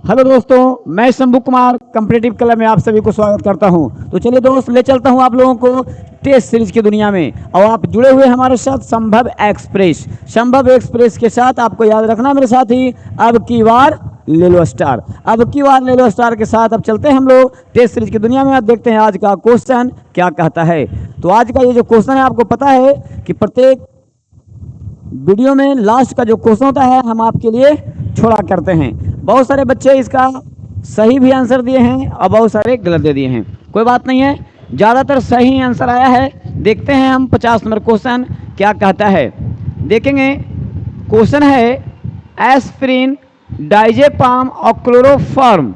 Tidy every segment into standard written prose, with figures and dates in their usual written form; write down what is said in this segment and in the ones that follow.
Hello दोस्तों, मैं Shambhu Kumar competitive club में आप सभी को स्वागत करता हूं। तो चलिए दोस्त, ले चलता हूं आप लोगों को टेस्ट सीरीज की दुनिया में। और आप जुड़े हुए हमारे साथ संभव एक्सप्रेस के साथ। आपको याद रखना मेरे साथ ही, अब की बार ले लो स्टार। अब की बार ले लो स्टार के साथ अब चलते हैं हम लोग टेस्ट सीरीज की दुनिया में। अब देखते हैं आज का क्वेश्चन क्या कहता है। तो आज का ये जो क्वेश्चन है, आपको पता है कि प्रत्येक वीडियो में लास्ट का जो क्वेश्चन होता है हम आपके लिए छोड़ा करते हैं। बहुत सारे बच्चे इसका सही भी आंसर दिए हैं और बहुत सारे गलत दे दिए हैं। कोई बात नहीं है, ज़्यादातर सही आंसर आया है। देखते हैं हम 50 नंबर क्वेश्चन क्या कहता है। देखेंगे, क्वेश्चन है एस्पिरिन, डाइजेपाम और क्लोरोफॉर्म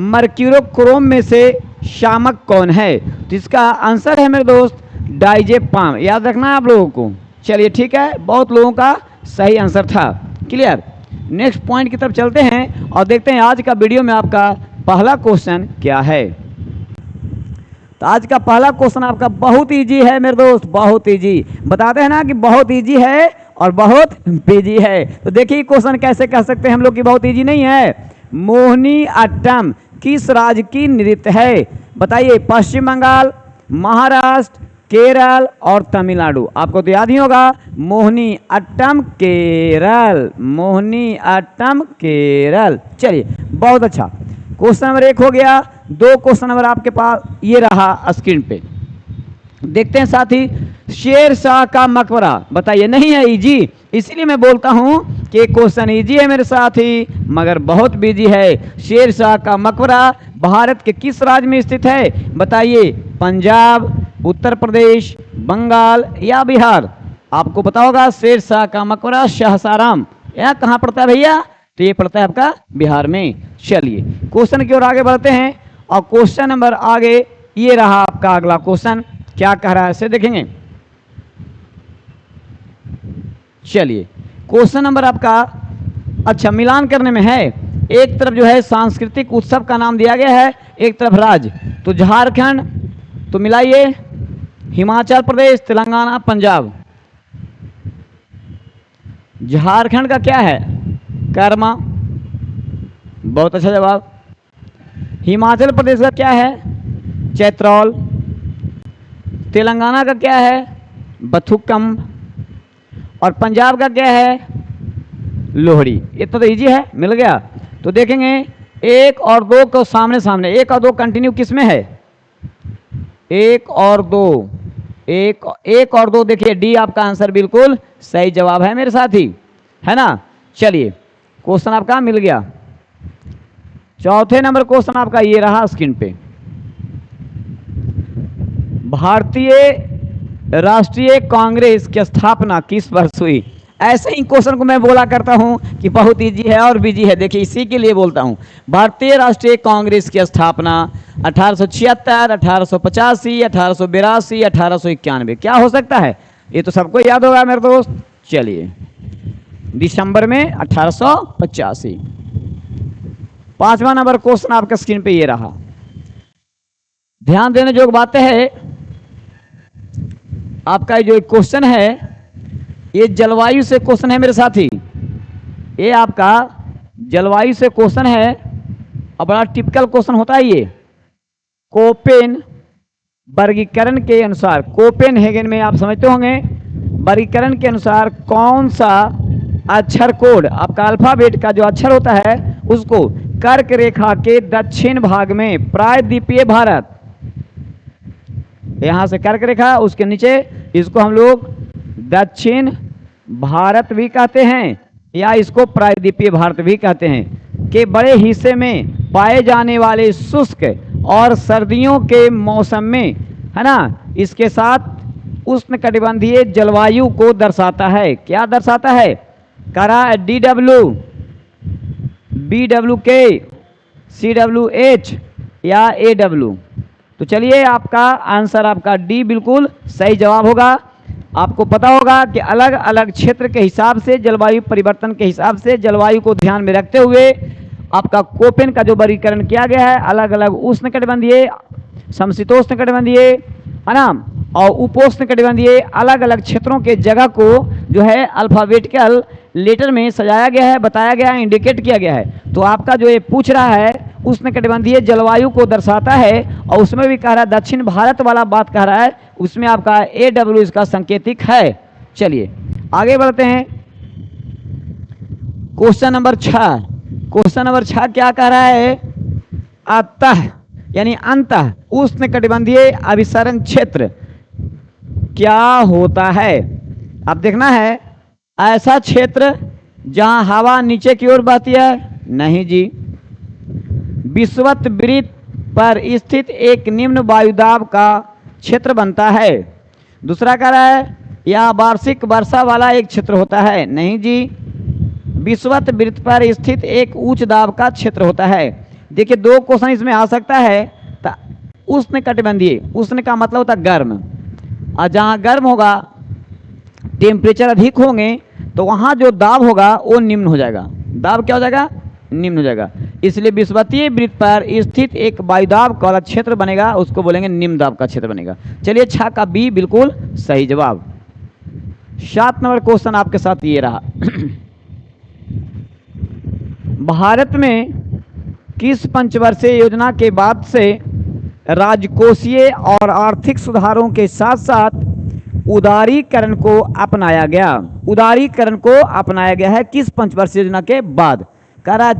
मर्क्यूरोक्रोम में से शामक कौन है? तो इसका आंसर है मेरे दोस्त डाइजेपाम। याद रखना है आप लोगों को। चलिए ठीक है, बहुत लोगों का सही आंसर था। क्लियर। नेक्स्ट पॉइंट की तरफ चलते हैं और देखते हैं आज का वीडियो में आपका पहला क्वेश्चन क्या है। तो आज का पहला क्वेश्चन आपका बहुत इजी है मेरे दोस्त, बहुत इजी। बताते हैं ना कि बहुत इजी है और बहुत बिजी है। तो देखिए क्वेश्चन कैसे कह सकते हैं हम लोग कि बहुत इजी नहीं है। मोहिनी अट्टम किस राज्य की नृत्य है? बताइए, पश्चिम बंगाल, महाराष्ट्र, केरल और तमिलनाडु। आपको तो याद ही होगा, मोहिनी अट्टम केरल, मोहिनी अट्टम केरल। चलिए बहुत अच्छा, क्वेश्चन नंबर 1 हो गया। 2 क्वेश्चन नंबर आपके पास ये रहा स्क्रीन पे, देखते हैं साथी। शेर शाह का मकबरा, बताइए। नहीं है इजी, इसीलिए मैं बोलता हूं कि क्वेश्चन इजी है मेरे साथी मगर बहुत बिजी है। शेर शाह का मकबरा भारत के किस राज्य में स्थित है? बताइए, पंजाब, उत्तर प्रदेश, बंगाल या बिहार। आपको पता होगा शेर शाह का मकबरा शाहसाराम यह कहाँ पड़ता है भैया? तो ये पड़ता है आपका बिहार में। चलिए क्वेश्चन की ओर आगे बढ़ते हैं और क्वेश्चन नंबर आगे ये रहा आपका अगला क्वेश्चन क्या कह रहा है इसे देखेंगे। चलिए क्वेश्चन नंबर आपका अच्छा मिलान करने में है। एक तरफ जो है सांस्कृतिक उत्सव का नाम दिया गया है, एक तरफ राज्य। तो झारखंड, तो मिलाइए, हिमाचल प्रदेश, तेलंगाना, पंजाब। झारखंड का क्या है? कर्मा, बहुत अच्छा जवाब। हिमाचल प्रदेश का क्या है? चैत्रौल। तेलंगाना का क्या है? बथुकम। और पंजाब का क्या है? लोहड़ी। इतना तो इजी है, मिल गया। तो देखेंगे 1 और 2 को सामने सामने, 1 और 2 कंटिन्यू किस में है? 1 और 2, 1 और 2। देखिए डी आपका आंसर बिल्कुल सही जवाब है मेरे साथी, है ना। चलिए क्वेश्चन आपका मिल गया। चौथे नंबर क्वेश्चन आपका ये रहा स्क्रीन पे। भारतीय राष्ट्रीय कांग्रेस की स्थापना किस वर्ष हुई? ऐसे ही क्वेश्चन को मैं बोला करता हूं कि बहुत इजी है और बिजी है। देखिए इसी के लिए बोलता हूं। भारतीय राष्ट्रीय कांग्रेस की स्थापना 1876, 1885, 1882, 1891। क्या हो सकता है? ये तो सबको याद होगा मेरे दोस्त। चलिए, दिसंबर में 1885। 5वां नंबर क्वेश्चन आपका स्क्रीन पे ये रहा। ध्यान देने जोग बातें है, आपका जो क्वेश्चन है ये जलवायु से क्वेश्चन है मेरे साथी। ये आपका जलवायु से क्वेश्चन है और बड़ा टिपिकल क्वेश्चन होता है ये। कोपेन वर्गीकरण के अनुसार, कोपेनहेगन में आप समझते होंगे, वर्गीकरण के अनुसार कौन सा अक्षर कोड आपका अल्फाबेट का जो अक्षर होता है उसको कर्क रेखा के दक्षिण भाग में प्रायद्वीपीय भारत, यहां से कर्क रेखा, उसके नीचे इसको हम लोग दक्षिण भारत भी कहते हैं या इसको प्रायद्वीपीय भारत भी कहते हैं, के बड़े हिस्से में पाए जाने वाले शुष्क और सर्दियों के मौसम में, है ना, इसके साथ उष्णकटिबंधीय जलवायु को दर्शाता है। क्या दर्शाता है? करा DW, BWK, CWH या AW। तो चलिए आपका आंसर आपका डी बिल्कुल सही जवाब होगा। आपको पता होगा कि अलग अलग क्षेत्र के हिसाब से, जलवायु परिवर्तन के हिसाब से, जलवायु को ध्यान में रखते हुए आपका कोपेन का जो वर्गीकरण किया गया है, अलग अलग उष्णकटिबंधीय, समशीतोष्णकटिबंधीय, है ना, और उपोष्णकटिबंधीय अलग अलग क्षेत्रों के जगह को जो है अल्फ़ाबेटिकल लेटर में सजाया गया है, बताया गया है, इंडिकेट किया गया है। तो आपका जो ये पूछ रहा है उष्णकटिबंधीय जलवायु को दर्शाता है, और उसमें भी कह रहा है दक्षिण भारत वाला बात कह रहा है, उसमें आपका AW इसका संकेतिक है। चलिए आगे बढ़ते हैं। Question number 6। क्वेश्चन नंबर 6 क्या कह रहा है? अतः यानी अंतः उष्णकटिबंधीय अभिसरण क्षेत्र क्या होता है? अब देखना है, ऐसा क्षेत्र जहां हवा नीचे की ओर बहती है? नहीं जी। विषुवत वृत्त पर स्थित एक निम्न वायुदाब का क्षेत्र बनता है। दूसरा कह रहा है यह वार्षिक वर्षा वाला एक क्षेत्र होता है। नहीं जी। विषुवत वृत्त पर स्थित एक उच्च दाब का क्षेत्र होता है। देखिए 2 क्वेश्चन इसमें आ सकता है। उष्णकटिबंधीय, उष्ण का मतलब होता है गर्म, और जहाँ गर्म होगा टेम्परेचर अधिक होंगे तो वहाँ जो दाब होगा वो निम्न हो जाएगा। दाब क्या हो जाएगा? निम्न हो जाएगा। इसलिए विषुवतीय वृत्त पर स्थित एक वायुदाब वाला क्षेत्र बनेगा, उसको बोलेंगे निम्न दाब का क्षेत्र बनेगा। चलिए 6 का B बिल्कुल सही जवाब। 7 नंबर क्वेश्चन आपके साथ ये रहा। भारत में किस पंचवर्षीय योजना के बाद से राजकोषीय और आर्थिक सुधारों के साथ साथ उदारीकरण को अपनाया गया? उदारीकरण को अपनाया गया है किस पंचवर्षीय योजना के बाद? कह रहा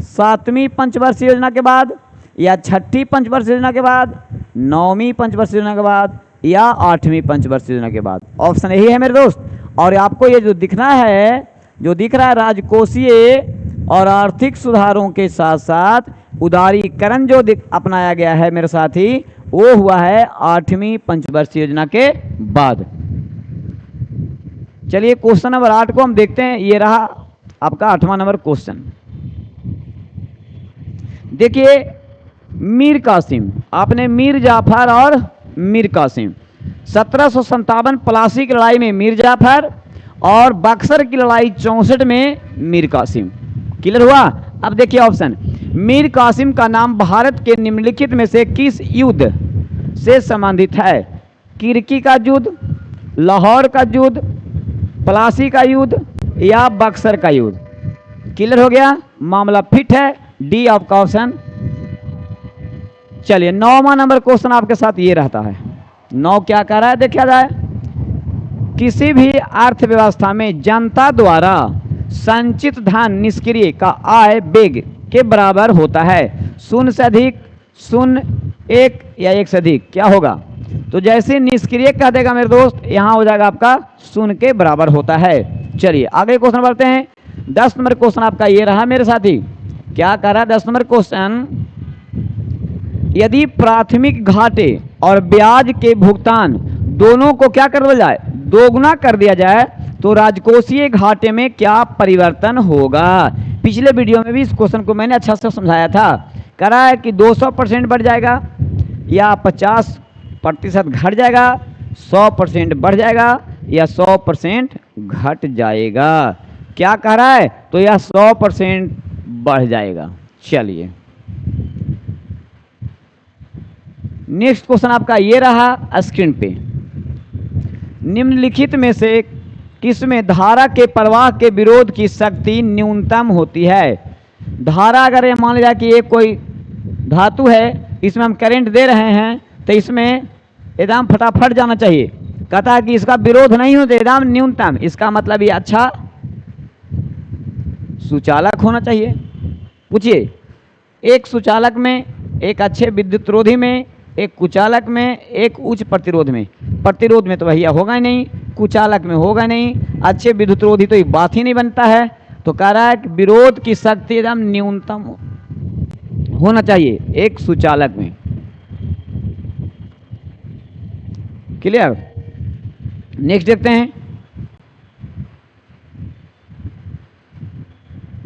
7वीं पंचवर्षीय योजना के बाद, या 6ठी पंचवर्षीय योजना के बाद, 9वीं पंचवर्षीय योजना के बाद, या 8वीं पंचवर्षीय योजना के बाद? ऑप्शन यही है मेरे दोस्त। और आपको ये जो दिखना है, जो दिख रहा है राजकोषीय और आर्थिक सुधारों के साथ साथ उदारीकरण जो अपनाया गया है मेरे साथी, वो हुआ है 8वीं पंचवर्षीय योजना के बाद। चलिए क्वेश्चन नंबर 8 को हम देखते हैं। ये रहा आपका 8वां नंबर क्वेश्चन। देखिए मीर कासिम, आपने मीर जाफर और मीर कासिम, 1757 प्लासी की लड़ाई में मीर जाफर और बक्सर की लड़ाई 64 में मीर कासिम। क्लियर हुआ? अब देखिए ऑप्शन। मीर कासिम का नाम भारत के निम्नलिखित में से किस युद्ध से संबंधित है? किरकी का युद्ध, लाहौर का युद्ध, प्लासी का युद्ध, या बक्सर का युद्ध? क्लियर हो गया? मामला फिट है। डी आपका ऑप्शन। चलिए 9वां नंबर क्वेश्चन आपके साथ ये रहता है। 9 क्या कह रहा है देखा जाए। किसी भी अर्थव्यवस्था में जनता द्वारा संचित धन निष्क्रिय का आय वेग के बराबर होता है। 0 से अधिक, 0, 1 या 1 से अधिक क्या होगा? तो जैसे निष्क्रिय कह देगा मेरे दोस्त, यहां हो जाएगा आपका 0 के बराबर होता है। चलिए आगे क्वेश्चन बढ़ते हैं। 10 नंबर क्वेश्चन आपका ये रहा मेरे साथी। क्या कह रहा है 10 नंबर क्वेश्चन? यदि प्राथमिक घाटे और ब्याज के भुगतान दोनों को क्या कर दिया जाए? दोगुना कर दिया जाए तो राजकोषीय घाटे में क्या परिवर्तन होगा? पिछले वीडियो में भी इस क्वेश्चन को मैंने अच्छा से समझाया था। कह रहा है कि 200% बढ़ जाएगा, या 50% घट जाएगा, 100% बढ़ जाएगा, या 100% घट जाएगा। क्या कह रहा है? तो यह 100% बढ़ जाएगा। चलिए नेक्स्ट क्वेश्चन आपका ये रहा स्क्रीन पे। निम्नलिखित में से किसमें धारा के प्रवाह के विरोध की शक्ति न्यूनतम होती है? धारा अगर ये मान लिया कि ये कोई धातु है, इसमें हम करंट दे रहे हैं तो इसमें एकदम फटाफट जाना चाहिए। कहता है कि इसका विरोध नहीं होता, एकदम न्यूनतम। इसका मतलब ये अच्छा सुचालक होना चाहिए। पूछिए, एक सुचालक में, एक अच्छे विद्युतरोधी में, एक कुचालक में, एक उच्च प्रतिरोध में। प्रतिरोध में तो भैया होगा ही नहीं, कुचालक में होगा नहीं, अच्छे विद्युतरोधी तो ये बात ही नहीं बनता है। तो कह रहा है कि विरोध की शक्ति एकदम न्यूनतम होना चाहिए एक सुचालक में। क्लियर? नेक्स्ट देखते हैं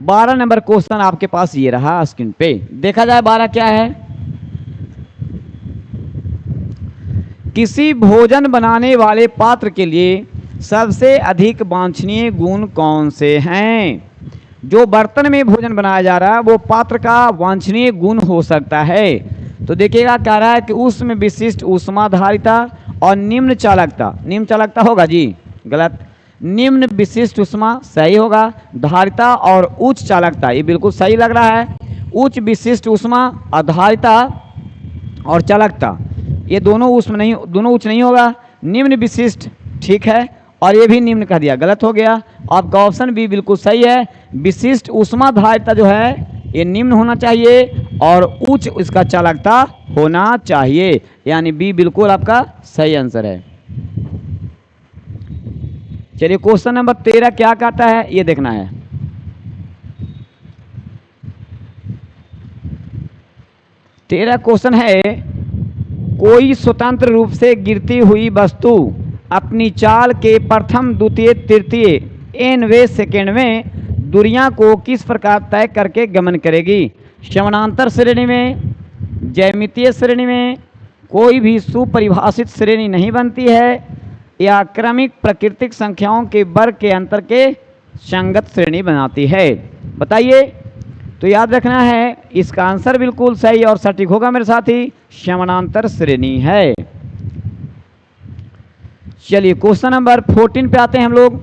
12 नंबर क्वेश्चन आपके पास ये रहा स्क्रीन पे। देखा जाए 12 क्या है। किसी भोजन बनाने वाले पात्र के लिए सबसे अधिक वांछनीय गुण कौन से हैं? जो बर्तन में भोजन बनाया जा रहा है वो पात्र का वांछनीय गुण हो सकता है। तो देखिएगा कह रहा है कि उष्ण विशिष्ट ऊष्माधारिता और निम्न चालकता होगा जी, गलत। निम्न विशिष्ट ऊष्मा सही होगा, धारिता और उच्च चालकता ये बिल्कुल सही लग रहा है। उच्च विशिष्ट ऊष्मा, आधारिता और चालकता ये दोनों उच्च नहीं होगा। निम्न विशिष्ट ठीक है, और ये भी निम्न कह दिया, गलत हो गया। आपका ऑप्शन बी बिल्कुल सही है। विशिष्ट ऊष्माधारिता जो है ये निम्न होना चाहिए और उच्च इसका चालकता होना चाहिए, यानी बी बिल्कुल आपका सही आंसर है। चलिए क्वेश्चन नंबर 13 क्या कहता है ये देखना है। तेरा क्वेश्चन है, कोई स्वतंत्र रूप से गिरती हुई वस्तु अपनी चाल के प्रथम, द्वितीय, तृतीय nवें सेकेंड में दूरियां को किस प्रकार तय करके गमन करेगी? समानांतर श्रेणी में, ज्यामितीय श्रेणी में, कोई भी सुपरिभाषित श्रेणी नहीं बनती है, या क्रमिक प्राकृतिक संख्याओं के वर्ग के अंतर के संगत श्रेणी बनाती है? बताइए। तो याद रखना है इसका आंसर बिल्कुल सही और सटीक होगा मेरे साथी, समानांतर श्रेणी है। चलिए क्वेश्चन नंबर 14 पे आते हैं हम लोग।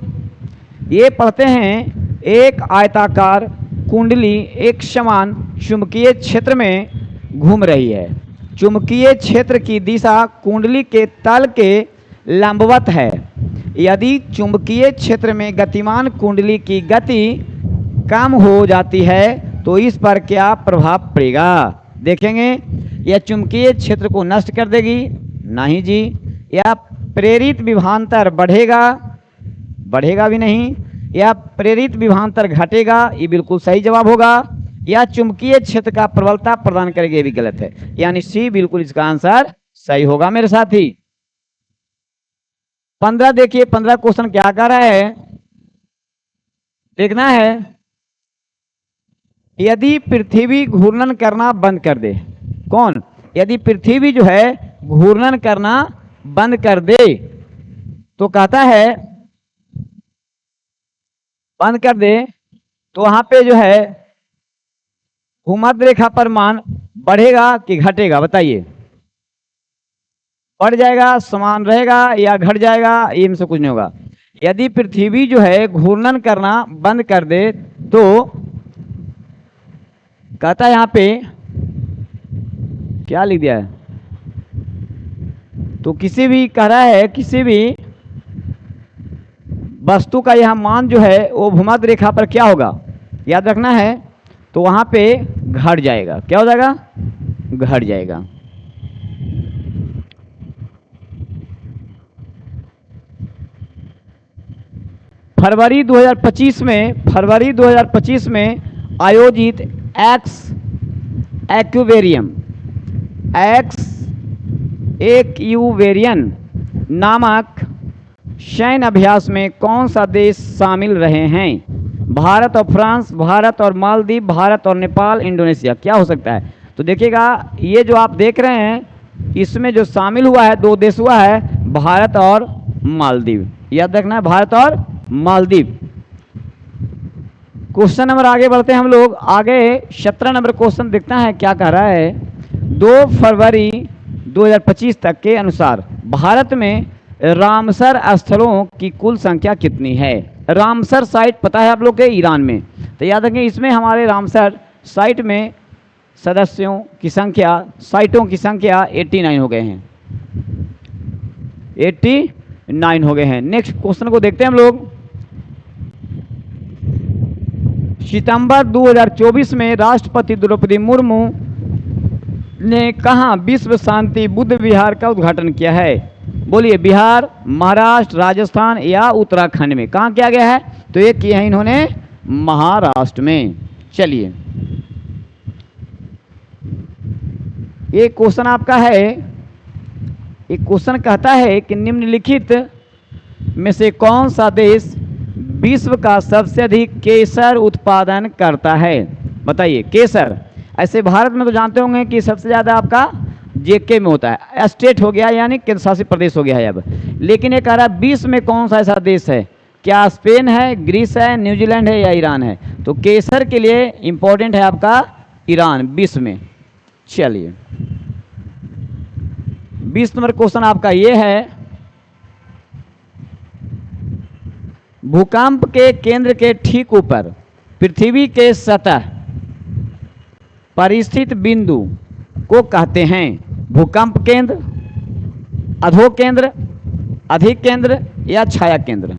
ये पढ़ते हैं, एक आयताकार कुंडली एक समान चुंबकीय क्षेत्र में घूम रही है। चुंबकीय क्षेत्र की दिशा कुंडली के तल के लंबवत है। यदि चुंबकीय क्षेत्र में गतिमान कुंडली की गति कम हो जाती है तो इस पर क्या प्रभाव पड़ेगा? देखेंगे, यह चुंबकीय क्षेत्र को नष्ट कर देगी? नहीं जी। या प्रेरित विभवांतर बढ़ेगा भी नहीं। या प्रेरित विभवांतर घटेगा? ये बिल्कुल सही जवाब होगा। या चुंबकीय क्षेत्र का प्रबलता प्रदान करेगी? ये भी गलत है, यानी सी बिल्कुल इसका आंसर सही होगा मेरे साथी। 15 देखिए, 15 क्वेश्चन क्या कर रहा है, देखना है। यदि पृथ्वी घूर्णन करना बंद कर दे, कौन? यदि पृथ्वी जो है घूर्णन करना बंद कर दे तो कहता है बंद कर दे तो वहां पे जो है भूमध्य रेखा पर मान बढ़ेगा कि घटेगा? बताइए। बढ़ जाएगा, समान रहेगा, या घट जाएगा? ये इनसे कुछ नहीं होगा। यदि पृथ्वी जो है घूर्णन करना बंद कर दे तो कहता है, यहाँ पे क्या लिख दिया है, तो किसी भी कह रहा है किसी भी वस्तु का यह मान जो है वो भूमध्य रेखा पर क्या होगा, याद रखना है। तो वहां पे घट जाएगा। क्या हो जाएगा? घट जाएगा। फरवरी 2025 में आयोजित एक्यूवेरियन नामक सैन्य अभ्यास में कौन सा देश शामिल रहे हैं? भारत और फ्रांस, भारत और मालदीव, भारत और नेपाल, इंडोनेशिया। क्या हो सकता है? तो देखिएगा, ये जो आप देख रहे हैं इसमें जो शामिल हुआ है, 2 देश हुआ है, भारत और मालदीव। याद रखना है, भारत और मालदीव। क्वेश्चन नंबर आगे बढ़ते हैं हम लोग। आगे 17 नंबर क्वेश्चन देखता है क्या कह रहा है। 2 फरवरी 2025 तक के अनुसार भारत में रामसर स्थलों की कुल संख्या कितनी है? रामसर साइट पता है आप लोग के, ईरान में। तो याद रखें, इसमें हमारे रामसर साइट में सदस्यों की संख्या, साइटों की संख्या 89 हो गए हैं। 89 हो गए हैं। नेक्स्ट क्वेश्चन को देखते हैं हम लोग। सितंबर 2024 में राष्ट्रपति द्रौपदी मुर्मू ने कहाँ विश्व शांति बुद्ध विहार का उद्घाटन किया है? बोलिए। बिहार, महाराष्ट्र, राजस्थान या उत्तराखंड में? कहाँ किया गया है? तो ये किया है इन्होंने महाराष्ट्र में। चलिए, ये क्वेश्चन आपका है। एक क्वेश्चन कहता है कि निम्नलिखित में से कौन सा देश विश्व का सबसे अधिक केसर उत्पादन करता है? बताइए। केसर, ऐसे भारत में तो जानते होंगे कि सबसे ज़्यादा आपका जेके में होता है, स्टेट हो गया यानी केंद्र शासित प्रदेश हो गया है अब। लेकिन ये कह रहा है विश्व में कौन सा ऐसा देश है? क्या स्पेन है, ग्रीस है, न्यूजीलैंड है या ईरान है? तो केसर के लिए इंपॉर्टेंट है आपका ईरान विश्व में। चलिए, 20 नंबर क्वेश्चन आपका ये है, भूकंप के केंद्र के ठीक ऊपर पृथ्वी के सतह पर स्थित बिंदु को कहते हैं भूकंप केंद्र, अधो केंद्र, अधिक केंद्र या छाया केंद्र।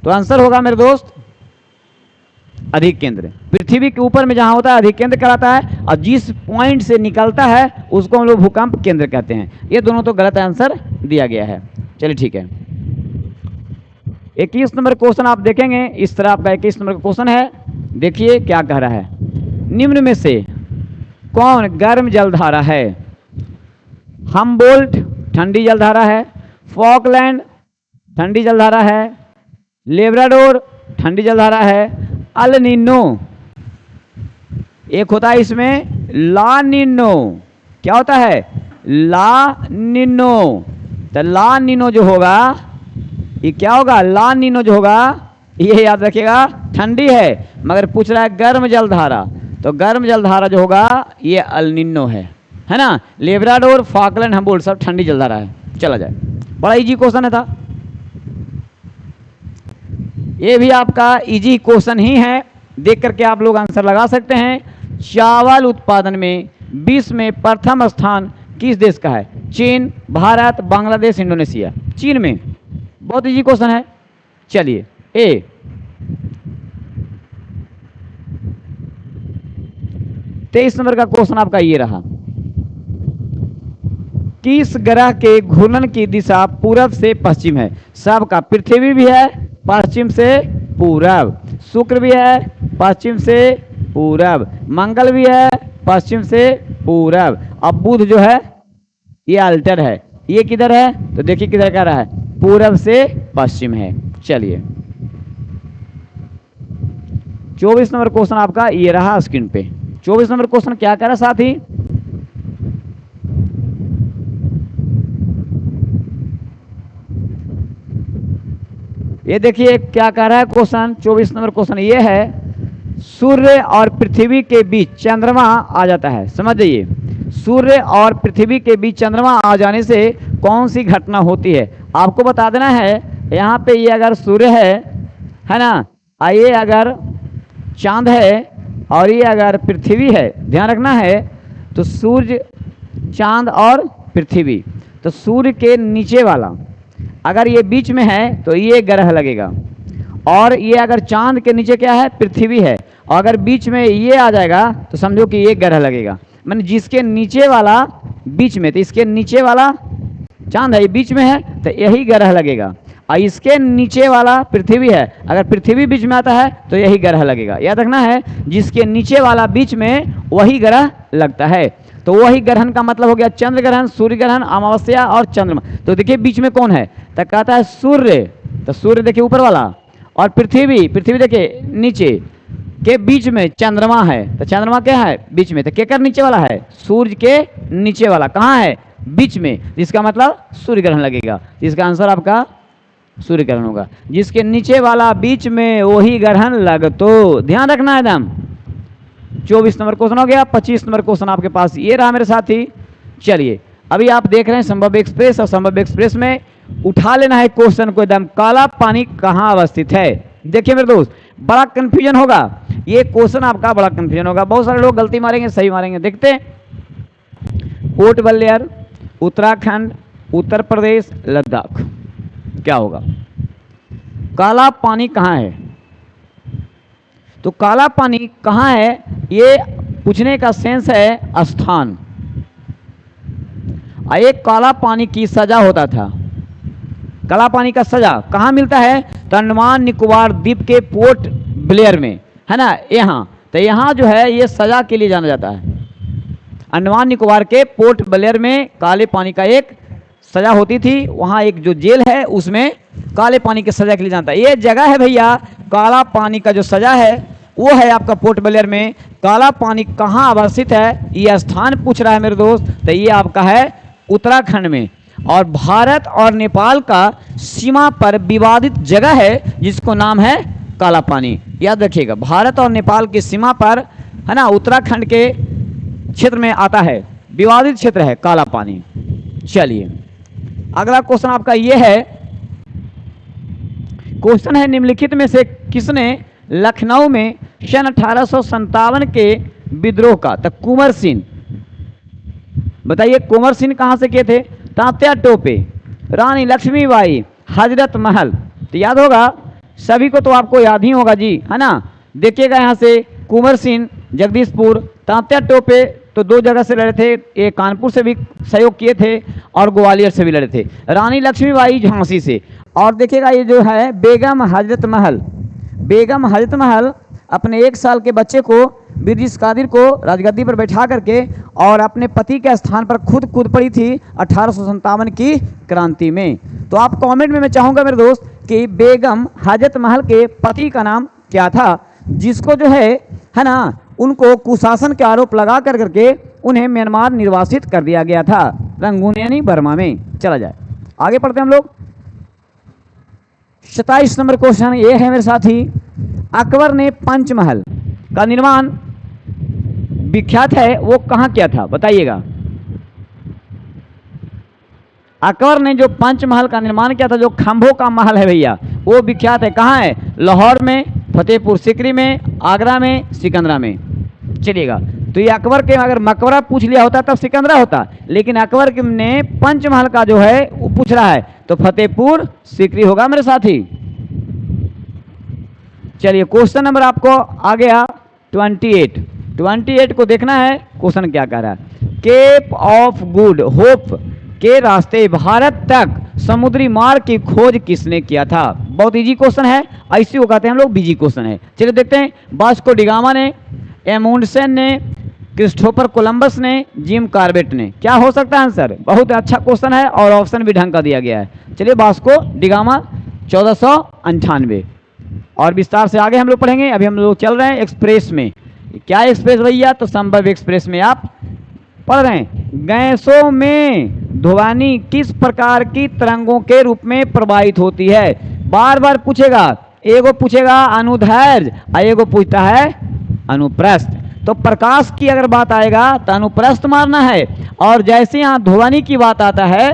तो आंसर होगा मेरे दोस्त अधिक केंद्र। पृथ्वी के ऊपर में जहां होता है अधिक केंद्र कहलाता है, और जिस पॉइंट से निकलता है उसको हम लोग भूकंप केंद्र कहते हैं। ये दोनों तो गलत आंसर दिया गया है। चलिए ठीक है, 21 नंबर क्वेश्चन आप देखेंगे, इस तरह आपका 21 नंबर का क्वेश्चन है। देखिए क्या कह रहा है, निम्न में से कौन गर्म जलधारा है? हम्बोल्ट ठंडी जलधारा है, फॉकलैंड ठंडी जलधारा है, लेब्राडोर ठंडी जलधारा है, अल नीनो एक होता है इसमें ला नीनो। क्या होता है? ला नीनो। तो ला नीनो जो होगा ये क्या होगा? ला नीनो जो होगा ये याद रखिएगा ठंडी है, मगर पूछ रहा है गर्म जलधारा, तो गर्म जलधारा जो होगा ये अल नीनो है ना। लेब्राडोर, फॉकलैंड, हम्बोल्ट सब ठंडी जलधारा है। चला जाए, बड़ा इजी क्वेश्चन है था ये भी, आपका इजी क्वेश्चन ही है, देख करके आप लोग आंसर लगा सकते हैं। चावल उत्पादन में विश्व में प्रथम स्थान किस देश का है? चीन, भारत, बांग्लादेश, इंडोनेशिया। चीन में। बहुत इजी क्वेश्चन है। चलिए ए, तेईस नंबर का क्वेश्चन आपका ये रहा, किस ग्रह के घूर्णन की दिशा पूरब से पश्चिम है? सबका, पृथ्वी भी है पश्चिम से पूरब, शुक्र भी है पश्चिम से पूरब, मंगल भी है पश्चिम से पूरब, अब बुध जो है ये अल्टर है, ये किधर है? तो देखिए किधर का रहा है, पूरब से पश्चिम है। चलिए 24 नंबर क्वेश्चन आपका ये रहा स्क्रीन पे। 24 नंबर क्वेश्चन क्या कह रहा है साथी? ये देखिए क्या कह रहा है क्वेश्चन। 24 नंबर क्वेश्चन ये है, सूर्य और पृथ्वी के बीच चंद्रमा आ जाता है। समझ जाइए, सूर्य और पृथ्वी के बीच चंद्रमा आ जाने से कौन सी घटना होती है? आपको बता देना है, यहाँ पे ये अगर सूर्य है ना, ये अगर चांद है और ये अगर पृथ्वी है, ध्यान रखना है, तो सूर्य, चांद और पृथ्वी, तो सूर्य के नीचे वाला अगर ये बीच में है तो ये ग्रह लगेगा, और ये अगर चांद के नीचे क्या है? पृथ्वी है, और अगर बीच में ये आ जाएगा तो समझो कि ये ग्रह लगेगा। मैंने जिसके नीचे वाला बीच में, तो इसके नीचे वाला चांद है, ये बीच में है तो यही ग्रह लगेगा, और इसके नीचे वाला पृथ्वी है, अगर पृथ्वी बीच में आता है तो यही ग्रह लगेगा। याद रखना है, जिसके नीचे वाला बीच में वही ग्रह लगता है। तो वही ग्रहण का मतलब हो गया चंद्र ग्रहण, सूर्य ग्रहण, अमावस्या और चंद्रमा। तो देखिए बीच में कौन है? तो कहता है सूर्य, तो सूर्य देखिए ऊपर वाला, और पृथ्वी, पृथ्वी देखिए नीचे के बीच में चंद्रमा है, तो चंद्रमा क्या है? बीच में। तो केकर नीचे वाला है? सूर्य के नीचे वाला कहाँ है? बीच में, जिसका मतलब सूर्य ग्रहण लगेगा। इसका आंसर आपका सूर्य ग्रहण होगा, जिसके नीचे वाला बीच में वही ग्रहण लगतो। ध्यान रखना है एकदम। 24 नंबर क्वेश्चन हो गया। 25 नंबर क्वेश्चन आपके पास ये रहा मेरे साथी। चलिए अभी आप देख रहे हैं संभव एक्सप्रेस, और संभव एक्सप्रेस में उठा लेना है क्वेश्चन को एकदम, काला पानी कहाँ अवस्थित है। देखिए मेरे दोस्त, बड़ा कंफ्यूजन होगा ये क्वेश्चन आपका, बड़ा कंफ्यूजन होगा। बहुत सारे लोग गलती मारेंगे, सही मारेंगे। देखते हैं, पोर्ट ब्लेयर, उत्तराखंड, उत्तर प्रदेश, लद्दाख, क्या होगा? काला पानी कहाँ है? तो काला पानी कहाँ है ये पूछने का सेंस है स्थान। एक काला पानी की सजा होता था। काला पानी का सजा कहाँ मिलता है? तो अंडमान निकोबार द्वीप के पोर्ट ब्लेयर में, है ना, यहाँ। तो यहाँ जो है ये सजा के लिए जाना जाता है। अंडमान निकोबार के पोर्ट ब्लेयर में काले पानी का एक सजा होती थी, वहाँ एक जो जेल है उसमें काले पानी के सजा के लिए जाता है। ये जगह है भैया, काला पानी का जो सजा है वो है आपका पोर्ट ब्लेयर में। काला पानी कहाँ अवस्थित है ये स्थान पूछ रहा है मेरे दोस्त, तो ये आपका है उत्तराखंड में। और भारत और नेपाल का सीमा पर विवादित जगह है जिसको नाम है काला पानी। याद रखिएगा, भारत और नेपाल की सीमा पर, है ना, उत्तराखंड के क्षेत्र में आता है, विवादित क्षेत्र है काला पानी। चलिए अगला क्वेश्चन आपका ये है, क्वेश्चन है निम्नलिखित में से किसने लखनऊ में सन 1857 के विद्रोह का, तो कुंवर सिंह, बताइए कुंवर सिंह कहां से किए थे? तात्या टोपे, रानी लक्ष्मीबाई, हजरत महल। तो याद होगा सभी को, तो आपको याद ही होगा जी, है ना। देखिएगा यहाँ से कुंवर सिंह जगदीशपुर, तात्या टोपे तो 2 जगह से लड़े थे, एक कानपुर से भी सहयोग किए थे और ग्वालियर से भी लड़े थे, रानी लक्ष्मीबाई झांसी से। और देखिएगा ये जो है बेगम हजरत महल, बेगम हजरत महल अपने 1 साल के बच्चे को ब्रिटिश कादिर को राजगद्दी पर बैठा करके और अपने पति के स्थान पर खुद कूद पड़ी थी 1857 की क्रांति में। तो आप कमेंट में मैं चाहूँगा मेरे दोस्त कि बेगम हजरत महल के पति का नाम क्या था, जिसको जो है ना, उनको कुशासन के आरोप लगा कर करके उन्हें म्यांमार निर्वासित कर दिया गया था, रंगून यानी बर्मा में। चला जाए आगे पढ़ते हैं हम लोग। 27 नंबर क्वेश्चन ये है मेरे साथी, अकबर ने पंचमहल का निर्माण विख्यात है वो कहाँ किया था, बताइएगा। अकबर ने जो पंचमहल का निर्माण किया था, जो खंभों का महल है भैया, वो विख्यात है, कहाँ है? लाहौर में, फतेहपुर सीकरी में, आगरा में, सिकंदरा में। चलिएगा तो ये अकबर के अगर मकबरा पूछ लिया होता तब सिकंदरा होता, लेकिन अकबर ने पंचमहल का जो है वो पूछ रहा है तो फतेहपुर सीकरी होगा मेरे साथी। चलिए क्वेश्चन नंबर आपको आ गया 28 को देखना है क्वेश्चन क्या कह रहा है। केप ऑफ गुड होप के रास्ते भारत तक समुद्री मार्ग की खोज किसने किया था? बहुत इजी क्वेश्चन है, ऐसी को कहते हैं हम लोग बिजी क्वेश्चन है। चलिए देखते हैं, वास्को डिगामा ने, एमुंडसेन ने, क्रिस्टोफर कोलंबस ने, जिम कार्बेट ने। क्या हो सकता है आंसर? बहुत अच्छा क्वेश्चन है और ऑप्शन भी ढंग का दिया गया है। चलिए वास्को डिगामा 1498। और विस्तार से आगे हम लोग पढ़ेंगे। अभी हम लोग चल रहे हैं एक्सप्रेस में। क्या एक्सप्रेस भैया? तो संभव एक्सप्रेस में आप पढ़ रहे हैं। गैसों में ध्वनि किस प्रकार की तरंगों के रूप में प्रवाहित होती है? बार बार पूछेगा, एगो पूछेगा अनुदैर्घ्य और एगो पूछता है अनुप्रस्थ। तो प्रकाश की अगर बात आएगा तो अनुप्रस्थ मारना है, और जैसे यहाँ ध्वनि की बात आता है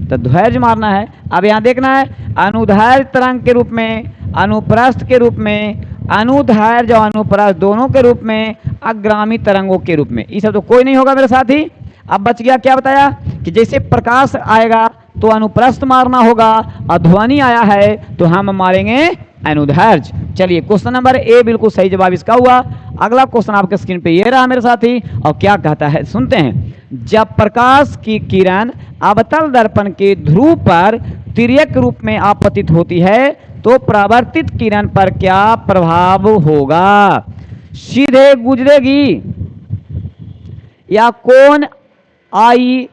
तो ध्वैर्य मारना है। अब यहाँ देखना है अनुदैर्घ्य तरंग के रूप में, अनुप्रस्थ के रूप में, अनुदैर्घ्य और अनुप्रस्थ दोनों के रूप में, अग्रामी तरंगों के रूप में। ये सब तो कोई नहीं होगा मेरे साथी। अब बच गया क्या बताया कि जैसे प्रकाश आएगा तो अनुप्रस्थ मारना होगा, और ध्वनि आया है तो हम मारेंगे अनुदैर्घ्य। चलिए क्वेश्चन नंबर ए बिल्कुल सही जवाब इसका हुआ। अगला क्वेश्चन आपके स्क्रीन पे ये रहा मेरे साथी, और क्या कहता है सुनते हैं। जब प्रकाश की किरण अवतल दर्पण के ध्रुव पर तिर्यक रूप में आपतित होती है तो परावर्तित किरण पर क्या प्रभाव होगा? सीधे गुजरेगी या कोण आई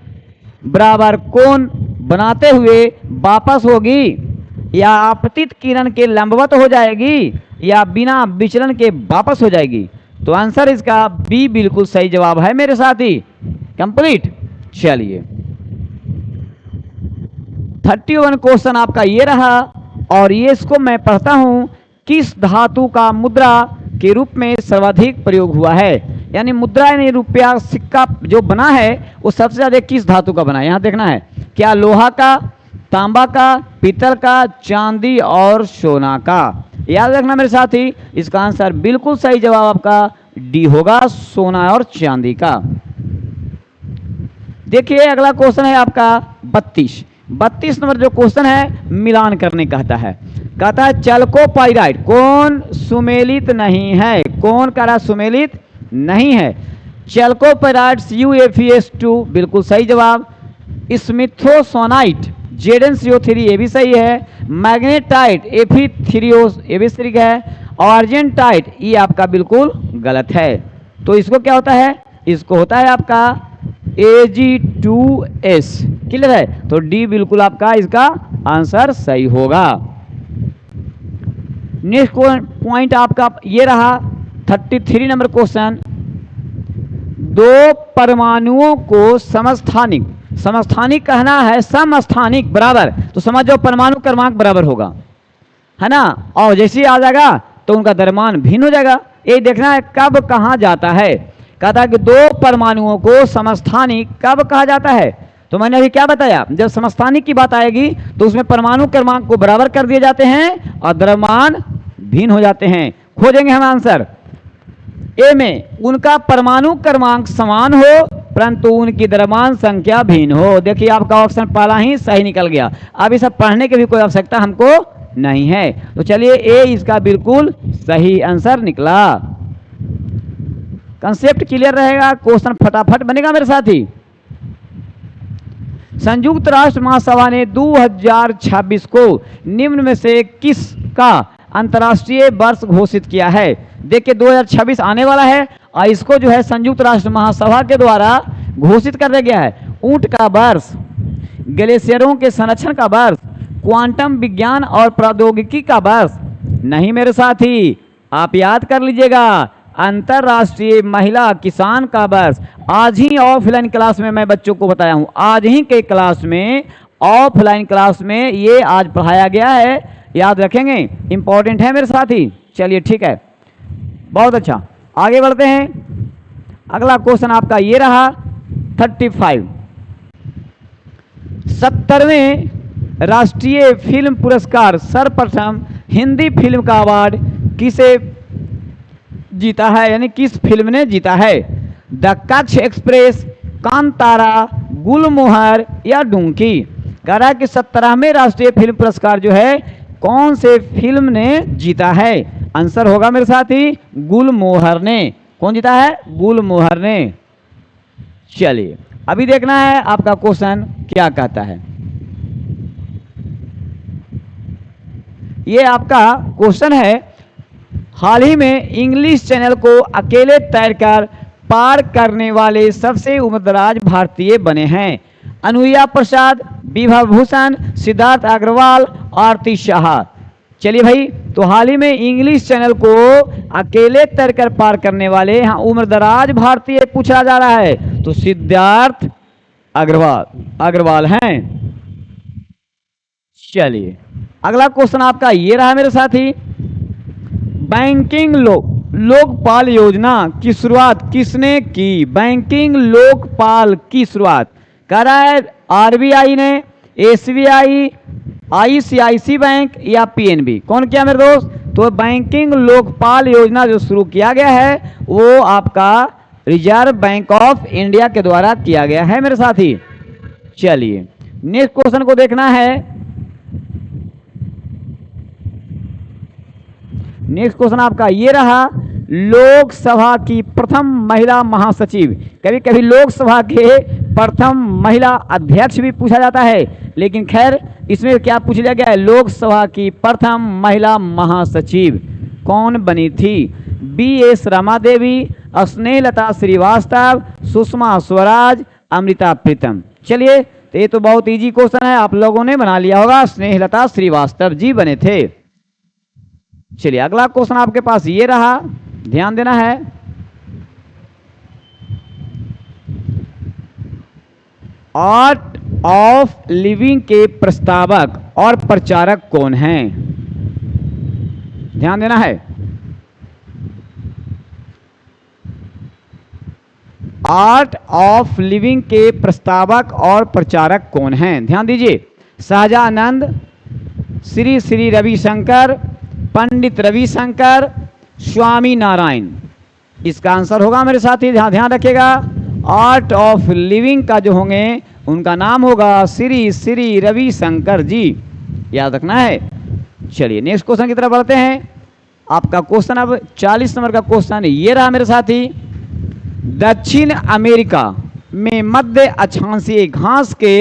बराबर कोण बनाते हुए वापस होगी, या आपतित किरण के लंबवत हो जाएगी, या बिना विचलन के वापस हो जाएगी? तो आंसर इसका बी बिल्कुल सही जवाब है मेरे साथी। कंप्लीट। चलिए 31 क्वेश्चन आपका ये रहा, और ये इसको मैं पढ़ता हूं। किस धातु का मुद्रा के रूप में सर्वाधिक प्रयोग हुआ है? यानी मुद्रा यानी रुपया सिक्का जो बना है वो सबसे ज्यादा किस धातु का बना है? यहाँ देखना है, क्या लोहा का, तांबा का, पीतल का, चांदी और सोना का? याद रखना मेरे साथी, इसका आंसर बिल्कुल सही जवाब आपका डी होगा, सोना और चांदी का। देखिए अगला क्वेश्चन है आपका 32 नंबर जो क्वेश्चन है मिलान करने कहता है चलकोपाइराइड कौन सुमेलित नहीं है? कौन कह रहा सुमेलित नहीं है? चलकोपाइराइड CuFeS2 बिल्कुल सही जवाब। स्मिथोसोनाइट ZnCO3 ये भी सही है। मैग्नेटाइट Fe3O ये भी सही है। और अर्जेंटाइट ये आपका बिल्कुल गलत है। तो इसको क्या होता है? इसको होता है आपका Ag2S। क्लियर है? तो डी बिल्कुल आपका इसका आंसर सही होगा। नेक्स्ट पॉइंट आपका ये रहा 33 नंबर क्वेश्चन। दो परमाणुओं को समस्थानिक कहना है, समस्थानिक बराबर, तो समझ जाओ परमाणु क्रमांक बराबर होगा, है ना। और जैसे ही आ जाएगा तो उनका द्रव्यमान भिन्न हो जाएगा। ये देखना है कब कहाँ जाता है। कहता है कि दो परमाणुओं को समस्थानिक कब कहा जाता है? तो मैंने अभी क्या बताया, जब समस्थानिक की बात आएगी तो उसमें परमाणु क्रमांक को बराबर कर दिए जाते हैं और द्रव्यमान भिन्न हो जाते हैं। खोजेंगे हम आंसर। ए में उनका परमाणु क्रमांक समान हो परंतु उनकी द्रव्यमान संख्या भिन्न हो। देखिए आपका ऑप्शन पहला ही सही निकल गया। अब ये सब पढ़ने की भी कोई आवश्यकता हमको नहीं है। तो चलिए ए इसका बिल्कुल सही आंसर निकला। कंसेप्ट क्लियर रहेगा, क्वेश्चन फटाफट बनेगा मेरे साथी। संयुक्त राष्ट्र महासभा ने 2026 को निम्न में से किसका अंतर्राष्ट्रीय वर्ष घोषित किया है। देखिए 2026 आने वाला है और इसको जो है संयुक्त राष्ट्र महासभा के द्वारा घोषित कर दिया गया है। ऊंट का वर्ष, ग्लेशियरों के संरक्षण का वर्ष, क्वांटम विज्ञान और प्रौद्योगिकी का वर्ष नहीं मेरे साथी, आप याद कर लीजिएगा, अंतर्राष्ट्रीय महिला किसान का वर्ष। आज ही ऑफलाइन क्लास में मैं बच्चों को बताया हूँ, आज ही के क्लास में ऑफलाइन क्लास में ये आज पढ़ाया गया है, याद रखेंगे, इंपॉर्टेंट है मेरे साथी। चलिए ठीक है, बहुत अच्छा, आगे बढ़ते हैं। अगला क्वेश्चन आपका ये रहा 35। 70वें राष्ट्रीय फिल्म पुरस्कार सर्वप्रथम हिंदी फिल्म का अवार्ड किसे जीता है, यानी किस फिल्म ने जीता है। द कच्छ एक्सप्रेस, कांतारा, गुलमोहर या डुंकी। कह रहा है कि 17वें राष्ट्रीय फिल्म पुरस्कार जो है कौन से फिल्म ने जीता है। आंसर होगा मेरे साथी गुलमोहर ने। कौन जीता है, गुलमोहर ने। चलिए अभी देखना है आपका क्वेश्चन क्या कहता है। ये आपका क्वेश्चन है, हाल ही में इंग्लिश चैनल को अकेले तैरकर पार करने वाले सबसे उम्रदराज भारतीय बने हैं। अनुया प्रसाद, विभा भूषण, सिद्धार्थ अग्रवाल, आरती शाह। चलिए भाई, तो हाल ही में इंग्लिश चैनल को अकेले तैरकर पार करने वाले यहाँ उम्रदराज भारतीय पूछा जा रहा है, तो सिद्धार्थ अग्रवाल हैं। चलिए अगला क्वेश्चन आपका ये रहा मेरे साथी, बैंकिंग लोकपाल योजना की शुरुआत किसने की। बैंकिंग लोकपाल की शुरुआत कर रहा है आरबीआई ने, एसबीआई, आईसीआईसी बैंक या पीएनबी। कौन किया मेरे दोस्त, तो बैंकिंग लोकपाल योजना जो शुरू किया गया है वो आपका रिजर्व बैंक ऑफ इंडिया के द्वारा किया गया है मेरे साथी। चलिए नेक्स्ट क्वेश्चन को देखना है। नेक्स्ट क्वेश्चन आपका ये रहा, लोकसभा की प्रथम महिला महासचिव। कभी कभी लोकसभा के प्रथम महिला अध्यक्ष भी पूछा जाता है, लेकिन खैर इसमें क्या पूछ लिया गया है, लोकसभा की प्रथम महिला महासचिव कौन बनी थी। बीएस रमा देवी, स्नेहलता श्रीवास्तव, सुषमा स्वराज, अमृता प्रीतम। चलिए तो ये तो बहुत इजी क्वेश्चन है, आप लोगों ने बना लिया होगा, स्नेहलता श्रीवास्तव जी बने थे। चलिए अगला क्वेश्चन आपके पास ये रहा, ध्यान देना है। आर्ट ऑफ लिविंग के प्रस्तावक और प्रचारक कौन हैं, ध्यान देना है। आर्ट ऑफ लिविंग के प्रस्तावक और प्रचारक कौन हैं, ध्यान दीजिए। सहजानंद, श्री श्री रविशंकर, पंडित रविशंकर, स्वामी नारायण। इसका आंसर होगा मेरे साथी, ध्यान रखिएगा, आर्ट ऑफ लिविंग का जो होंगे उनका नाम होगा श्री श्री रविशंकर जी, याद रखना है। चलिए नेक्स्ट क्वेश्चन की तरफ बढ़ते हैं। आपका क्वेश्चन अब 40 नंबर का क्वेश्चन ये रहा मेरे साथी, दक्षिण अमेरिका में मध्य अक्षांशीय घास के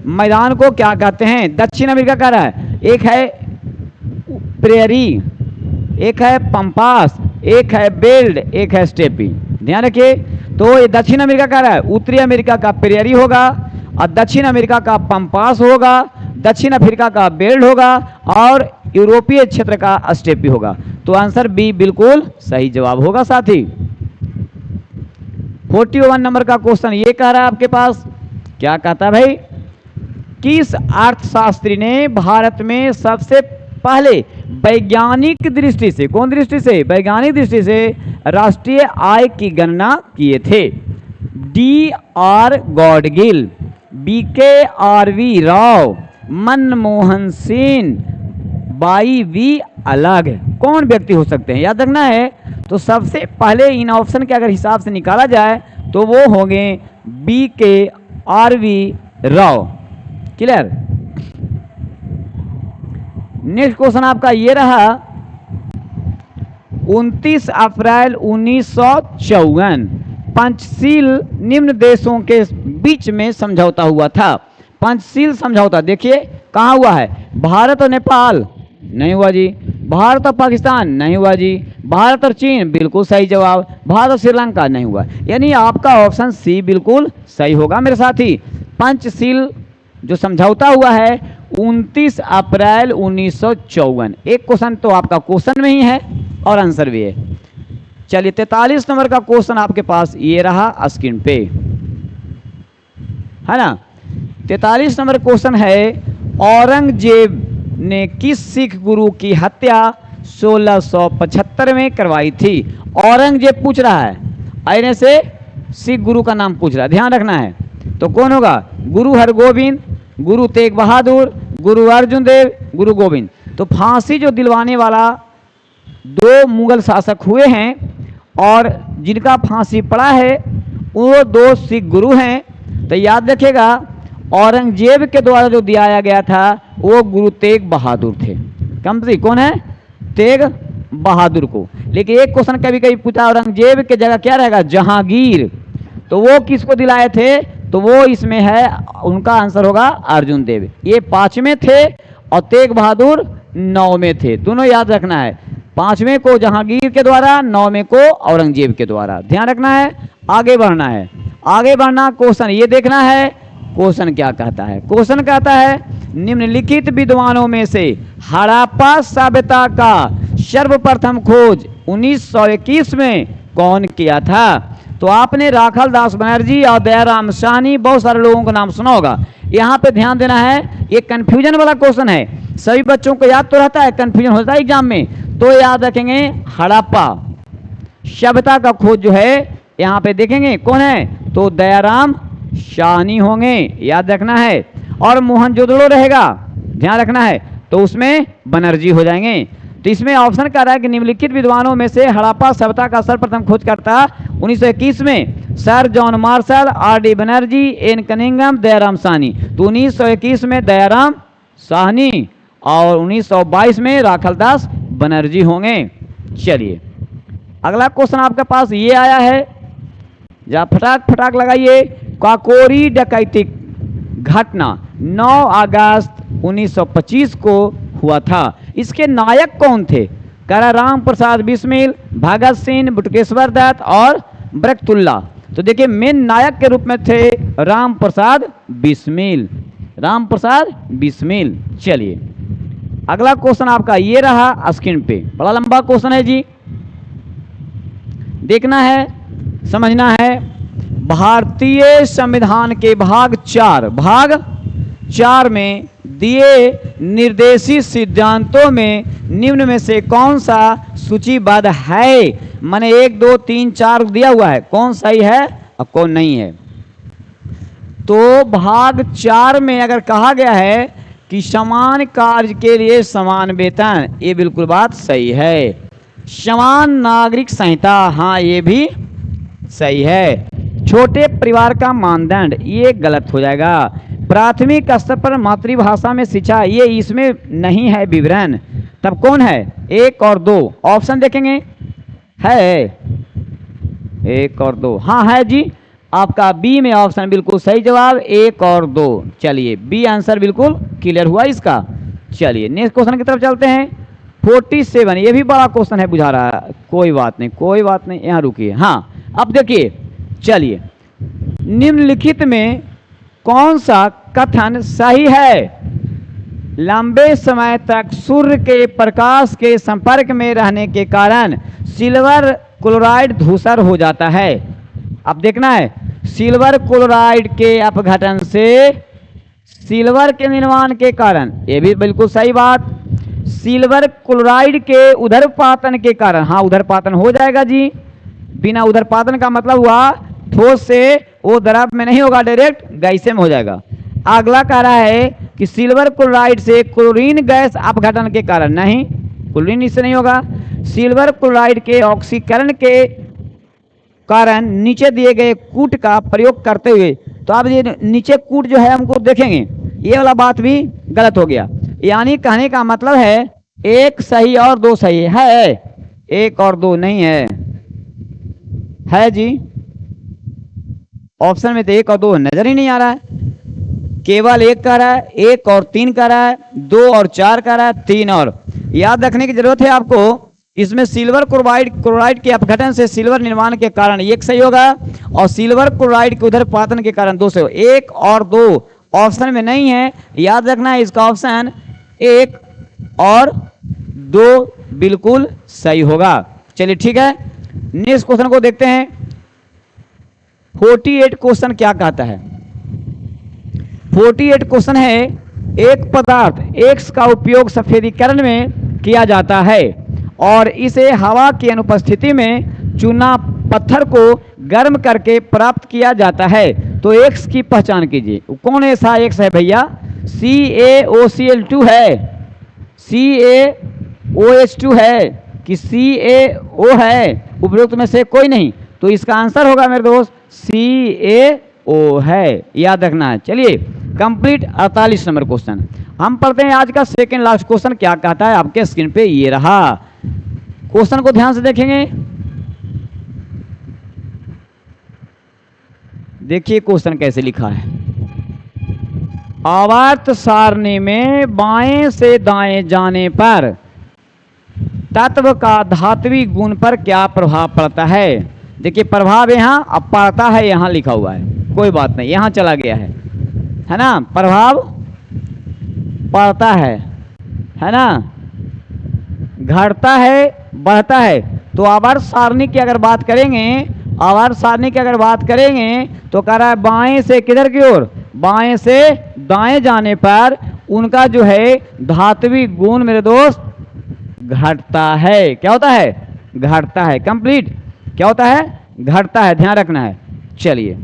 मैदान को क्या कहते हैं। दक्षिण अमेरिका कह रहा है, एक है प्रेरी, एक है पंपास, एक है बेल्ट, एक है स्टेपी। ध्यान रखिए, तो ये दक्षिण अमेरिका कह रहा है, उत्तरी अमेरिका का प्रेरी होगा और दक्षिण अमेरिका का पंपास होगा, दक्षिण अफ्रीका का बेल्ट होगा और यूरोपीय क्षेत्र का स्टेपी होगा। तो आंसर बी बिल्कुल सही जवाब होगा साथी। 41 नंबर का क्वेश्चन ये कह रहा है आपके पास, क्या कहता है भाई, किस अर्थशास्त्री ने भारत में सबसे पहले वैज्ञानिक दृष्टि से, कौन दृष्टि से, वैज्ञानिक दृष्टि से राष्ट्रीय आय की गणना किए थे। D R Gadgil, BKRV Rao, Manmohan Singh, Y V Alagh. कौन व्यक्ति हो सकते हैं, याद रखना है। तो सबसे पहले इन ऑप्शन के अगर हिसाब से निकाला जाए तो वो होंगे BKRV Rao. Clear. Next question आपका ये रहा, 29 अप्रैल 1954 पंचशील निम्न देशों के बीच में समझौता हुआ था। पंचशील समझौता देखिए कहाँ हुआ है, भारत और नेपाल नहीं हुआ जी, भारत और पाकिस्तान नहीं हुआ जी, भारत और चीन बिल्कुल सही जवाब, भारत और श्रीलंका नहीं हुआ। यानी आपका ऑप्शन सी बिल्कुल सही होगा मेरे साथी। पंचशील जो समझौता हुआ है 29 अप्रैल 1954। एक क्वेश्चन तो आपका क्वेश्चन में ही है और आंसर भी है। चलिए 43 नंबर का क्वेश्चन आपके पास ये रहा स्क्रीन पे, है ना। 43 नंबर क्वेश्चन है, औरंगजेब ने किस सिख गुरु की हत्या 1675 में करवाई थी। औरंगजेब पूछ रहा है, आईने से सिख गुरु का नाम पूछ रहा है, ध्यान रखना है। तो कौन होगा, गुरु हरगोविंद, गुरु तेग बहादुर, गुरु अर्जुन देव, गुरु गोविंद। तो फांसी जो दिलवाने वाला दो मुगल शासक हुए हैं और जिनका फांसी पड़ा है वो दो सिख गुरु हैं। तो याद रखिएगा औरंगजेब के द्वारा जो दिया गया था वो गुरु तेग बहादुर थे। कंपनी कौन है, तेग बहादुर को। लेकिन एक क्वेश्चन कभी कभी पूछा औरंगजेब के जगह क्या रहेगा, जहांगीर, तो वो किसको दिलाए थे, तो वो इसमें है, उनका आंसर होगा अर्जुन देव। ये 5वें थे और तेग बहादुर 9वें थे, दोनों याद रखना है। 5वें को जहांगीर के द्वारा, 9वें को औरंगजेब के द्वारा, ध्यान रखना है। आगे बढ़ना है, आगे बढ़ना, क्वेश्चन ये देखना है क्वेश्चन क्या कहता है। क्वेश्चन कहता है, निम्नलिखित विद्वानों में से हड़प्पा सभ्यता का सर्वप्रथम खोज 1921 में कौन किया था। तो आपने राखल दास बनर्जी और दयाराम साहनी, बहुत सारे लोगों का नाम सुना होगा। यहाँ पे ध्यान देना है, ये कंफ्यूजन वाला क्वेश्चन है, सभी बच्चों को याद तो रहता है, कंफ्यूजन होता है एग्जाम में, तो याद रखेंगे हड़प्पा सभ्यता का खोज जो है यहाँ पे देखेंगे कौन है, तो दयाराम साहनी होंगे, याद रखना है। और मोहनजोदड़ो रहेगा, ध्यान रखना है, तो उसमें बनर्जी हो जाएंगे। तो इसमें ऑप्शन कह रहा है कि निम्नलिखित विद्वानों में से हड़प्पा सभ्यता का सर्वप्रथम खोजकर्ता 1921 में sir John Marshall, RD Banerjee, N Cunningham, Dayaram Sahni. तो 1921 में दयाराम साहनी और 1922 में राखलदास बनर्जी होंगे। चलिए अगला क्वेश्चन आपके पास ये आया है, जा फटाक फटाक लगाइए। काकोरी डकैती घटना 9 अगस्त 1925 को हुआ था, इसके नायक कौन थे। करा राम प्रसाद बिस्मिल, भगत सिंह, बटुकेश्वर दत्त और बरकतुल्ला। तो देखिए मेन नायक के रूप में थे राम प्रसाद बिस्मिल, राम प्रसाद बिस्मिल। चलिए अगला क्वेश्चन आपका ये रहा स्क्रीन पे, बड़ा लंबा क्वेश्चन है जी, देखना है, समझना है। भारतीय संविधान के भाग 4 में दिए निर्देशित सिद्धांतों में निम्न में से कौन सा सूचीबद्ध है। माने 1 2 3 4 दिया हुआ है, कौन सही है और कौन नहीं है। तो भाग 4 में अगर कहा गया है कि समान कार्य के लिए समान वेतन, ये बिल्कुल बात सही है। समान नागरिक संहिता, हाँ ये भी सही है। छोटे परिवार का मानदंड, ये गलत हो जाएगा। प्राथमिक स्तर पर मातृभाषा में शिक्षा, ये इसमें नहीं है विवरण। तब कौन है, 1 और 2 ऑप्शन देखेंगे, है 1 और 2, हाँ है जी, आपका बी में ऑप्शन बिल्कुल सही जवाब 1 और 2। चलिए बी आंसर बिल्कुल क्लियर हुआ इसका। चलिए नेक्स्ट क्वेश्चन की तरफ चलते हैं। 47, ये भी बड़ा क्वेश्चन है बुझा रहा है, कोई बात नहीं कोई बात नहीं, यहाँ रुकिए। हाँ अब देखिए, चलिए निम्नलिखित में कौन सा कथन सही है। लंबे समय तक सूर्य के प्रकाश के संपर्क में रहने के कारण सिल्वर क्लोराइड धूसर हो जाता है। अब देखना है, सिल्वर क्लोराइड के अपघटन से सिल्वर के निर्माण के कारण, ये भी बिल्कुल सही बात। सिल्वर क्लोराइड के उधर्पातन के कारण, हाँ उधर्पातन हो जाएगा जी। बिना उधर्पातन का मतलब हुआ ठोस से वो द्रव में नहीं होगा, डायरेक्ट गैसे में हो जाएगा। अगला कह रहा है कि सिल्वर क्लोराइड से क्लोरीन गैस अपघटन के कारण, नहीं, क्लोरीन इससे नहीं होगा। सिल्वर क्लोराइड के ऑक्सीकरण के कारण नीचे दिए गए कूट का प्रयोग करते हुए, तो आप ये नीचे कूट जो है हमको देखेंगे, ये वाला बात भी गलत हो गया। यानी कहने का मतलब है एक सही और दो सही है, एक और दो नहीं है जी। ऑप्शन में तो एक और दो नजर ही नहीं आ रहा है, केवल एक कह रहा है, एक और तीन कह रहा है, दो और चार कह रहा है, तीन और। याद रखने की जरूरत है आपको, इसमें सिल्वर क्लोराइड के अपघटन से सिल्वर निर्माण के कारण एक सही होगा, और सिल्वर क्लोराइड के उधर पातन के कारण दो सही होगा। एक और दो ऑप्शन में नहीं है, याद रखना है इसका ऑप्शन एक और दो बिल्कुल सही होगा। चलिए ठीक है, नेक्स्ट क्वेश्चन को देखते हैं। 48 क्वेश्चन क्या कहता है? 48 क्वेश्चन है, एक पदार्थ X का उपयोग सफेदीकरण में किया जाता है और इसे हवा की अनुपस्थिति में चूना पत्थर को गर्म करके प्राप्त किया जाता है, तो X की पहचान कीजिए। कौन ऐसा X है भैया? CaOCl2 है, CaOH2 है कि CaO है? उपरोक्त में से कोई नहीं, तो इसका आंसर होगा मेरे दोस्त CaO है, याद रखना है। चलिए कंप्लीट 48 नंबर क्वेश्चन हम पढ़ते हैं। आज का सेकंड लास्ट क्वेश्चन क्या कहता है, आपके स्क्रीन पे ये रहा। क्वेश्चन को ध्यान से देखेंगे, देखिए क्वेश्चन कैसे लिखा है। आवर्त सारणी में बाएं से दाएं जाने पर तत्व का धात्विक गुण पर क्या प्रभाव पड़ता है? देखिए प्रभाव यहाँ अब पड़ता है, यहाँ लिखा हुआ है, कोई बात नहीं, यहाँ चला गया है ना। प्रभाव पड़ता है ना, घटता है, बढ़ता है। तो आवर्त सारणी की अगर बात करेंगे, आवर्त सारणी की अगर बात करेंगे तो कह रहा है बाएं से किधर की ओर, बाएं से दाएं जाने पर उनका जो है धात्विक गुण मेरे दोस्त घटता है। क्या होता है? घटता है। कंप्लीट क्या होता है? घटता है, ध्यान रखना है। चलिए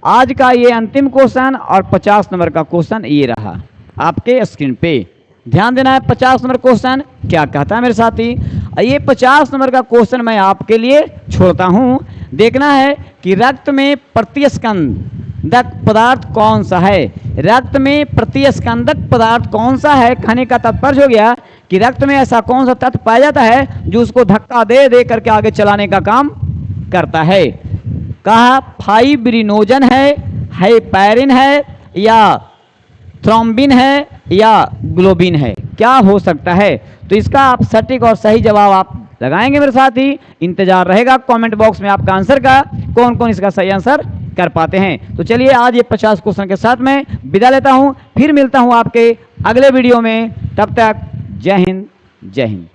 आज का ये अंतिम क्वेश्चन और 50 नंबर का क्वेश्चन ये रहा आपके स्क्रीन पे, ध्यान देना है। 50 नंबर क्वेश्चन क्या कहता है मेरे साथी? ये 50 नंबर का क्वेश्चन मैं आपके लिए छोड़ता हूं। देखना है कि रक्त में प्रतिस्कंदक पदार्थ कौन सा है। रक्त में प्रतिस्कंदक पदार्थ कौन सा है, कहने का तात्पर्य हो गया कि रक्त में ऐसा कौन सा तत्व पाया जाता है जो उसको धक्का दे दे करके आगे चलाने का काम करता है। कहा फाइब्रिनोजन है, हेपैरिन है, या थ्रोम्बिन है, या ग्लोबिन है, क्या हो सकता है? तो इसका आप सटीक और सही जवाब आप लगाएंगे मेरे साथ ही। इंतजार रहेगा कमेंट बॉक्स में आपका आंसर का, कौन कौन इसका सही आंसर कर पाते हैं। तो चलिए आज ये 50 क्वेश्चन के साथ मैं विदा लेता हूं, फिर मिलता हूं आपके अगले वीडियो में। तब तक जय हिंद, जय हिंद।